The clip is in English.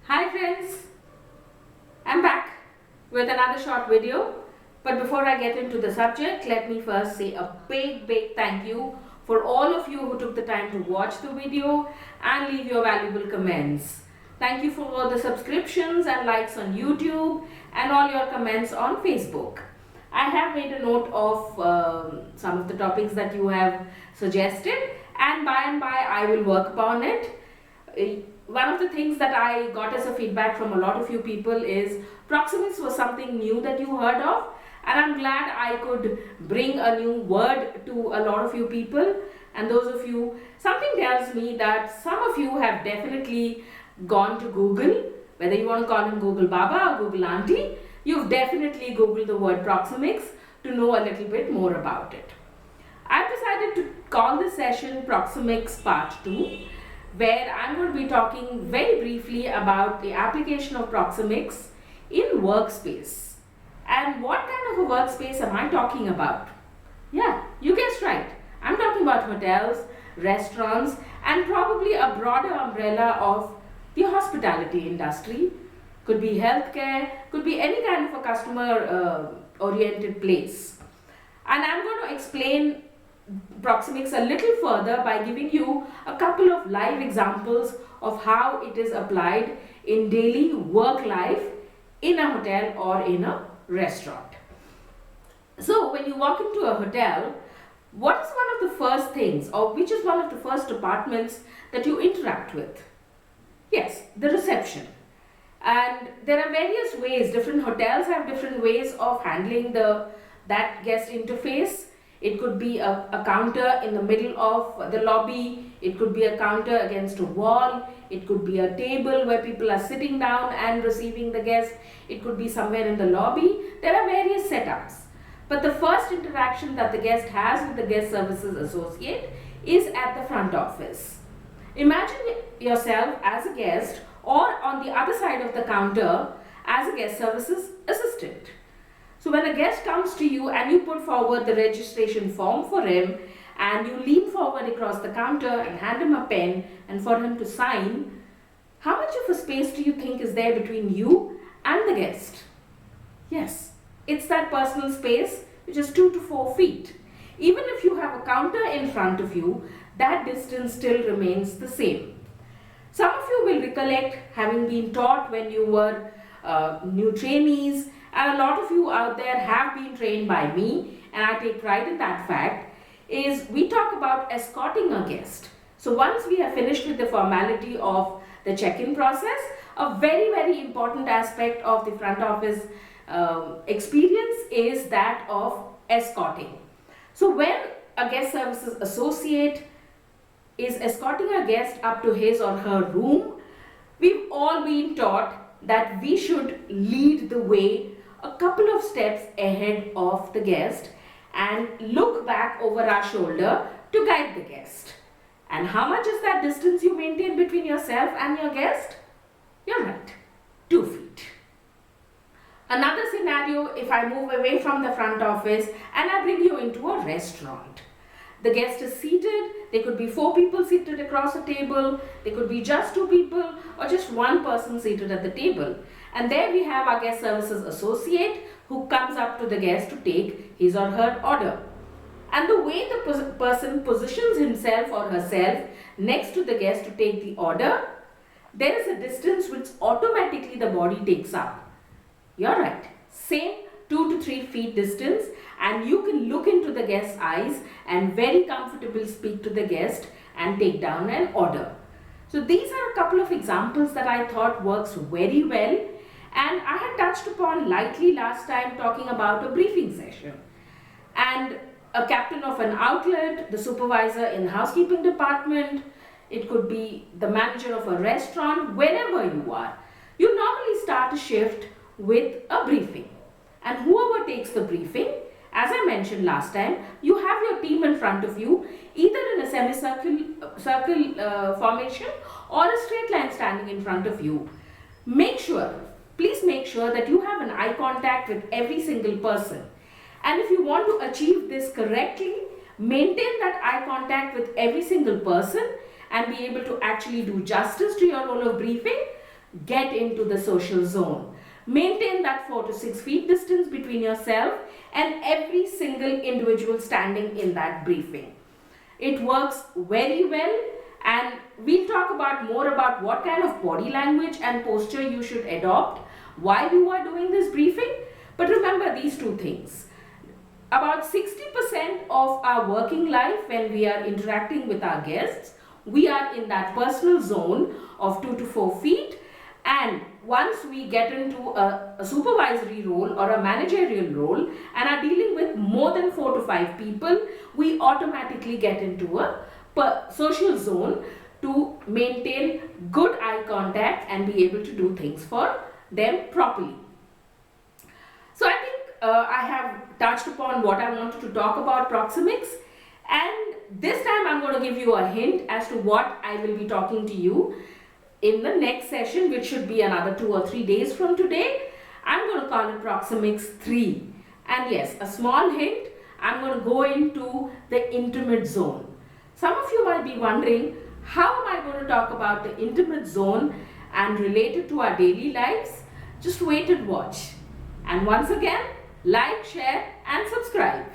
Hi friends, I'm back with another short video. But before I get into the subject, let me first say a big thank you for all of you who took the time to watch the video and leave your valuable comments. Thank you for all the subscriptions and likes on YouTube and all your comments on Facebook. I have made a note of some of the topics that you have suggested, and by I will work upon it. One of the things that I got as a feedback from a lot of you people is proxemics was something new that you heard of, and I'm glad I could bring a new word to a lot of you people. And those of you, something tells me that some of you have definitely gone to Google, whether you want to call him Google Baba or Google Auntie, you've definitely Googled the word proxemics to know a little bit more about it. I've decided to call this session Proxemics Part 2, where I'm going to be talking very briefly about the application of proxemics in workspace. And what kind of a workspace am I talking about? Yeah, you guessed right. I'm talking about hotels, restaurants, and probably a broader umbrella of the hospitality industry. Could be healthcare, could be any kind of a customer oriented place. And I'm going to explain proxemics a little further by giving you a couple of live examples of how it is applied in daily work life in a hotel or in a restaurant. So when you walk into a hotel, what is one of the first things, or which is one of the first departments that you interact with? Yes, the reception. And there are various ways, different hotels have different ways of handling that guest interface. It could be a counter in the middle of the lobby. It could be a counter against a wall. It could be a table where people are sitting down and receiving the guest. It could be somewhere in the lobby. There are various setups. But the first interaction that the guest has with the guest services associate is at the front office. Imagine yourself as a guest or on the other side of the counter as a guest services assistant. So when a guest comes to you and you put forward the registration form for him and you lean forward across the counter and hand him a pen and for him to sign, how much of a space do you think is there between you and the guest? Yes, it's that personal space which is 2 to 4 feet. Even if you have a counter in front of you, that distance still remains the same. Some of you will recollect having been taught when you were new trainees, and a lot of you out there have been trained by me, and I take pride in that fact, is we talk about escorting a guest. So once we have finished with the formality of the check-in process, a very important aspect of the front office experience is that of escorting. So when a guest services associate is escorting a guest up to his or her room, we've all been taught that we should lead the way a couple of steps ahead of the guest and look back over our shoulder to guide the guest. And how much is that distance you maintain between yourself and your guest? You're right, 2 feet. Another scenario, if I move away from the front office and I bring you into a restaurant. The guest is seated, there could be 4 people seated across a table, there could be just 2 people or just 1 person seated at the table. And there we have our guest services associate who comes up to the guest to take his or her order. And the way the person positions himself or herself next to the guest to take the order, there is a distance which automatically the body takes up. You're right, same 2 to 3 feet distance, and you can look into the guest's eyes and very comfortably speak to the guest and take down an order. So these are a couple of examples that I thought works very well, and I had touched upon lightly last time talking about a briefing session. And a captain of an outlet, the supervisor in housekeeping department, it could be the manager of a restaurant, wherever you are. You normally start a shift with a briefing. And whoever takes the briefing, as I mentioned last time, you have your team in front of you, either in a semicircle formation or a straight line standing in front of you. Please make sure that you have an eye contact with every single person. And if you want to achieve this correctly, maintain that eye contact with every single person and be able to actually do justice to your role of briefing. get into the social zone. Maintain that 4 to 6 feet distance between yourself and every single individual standing in that briefing. It works very well, and we'll talk about more about what kind of body language and posture you should adopt while you are doing this briefing. But remember these two things. About 60% of our working life, when we are interacting with our guests, we are in that personal zone of 2 to 4 feet, and once we get into a supervisory role or a managerial role and are dealing with more than 4 to 5 people, we automatically get into a social zone to maintain good eye contact and be able to do things for them properly. So I think I have touched upon what I wanted to talk about proxemics, and this time I'm going to give you a hint as to what I will be talking to you in the next session, which should be another 2 or 3 days from today. I'm going to call it Proxemics 3. And yes, a small hint, I'm going to go into the intimate zone. Some of you might be wondering, how am I going to talk about the intimate zone and relate it to our daily lives? Just wait and watch. And once again, like, share and subscribe.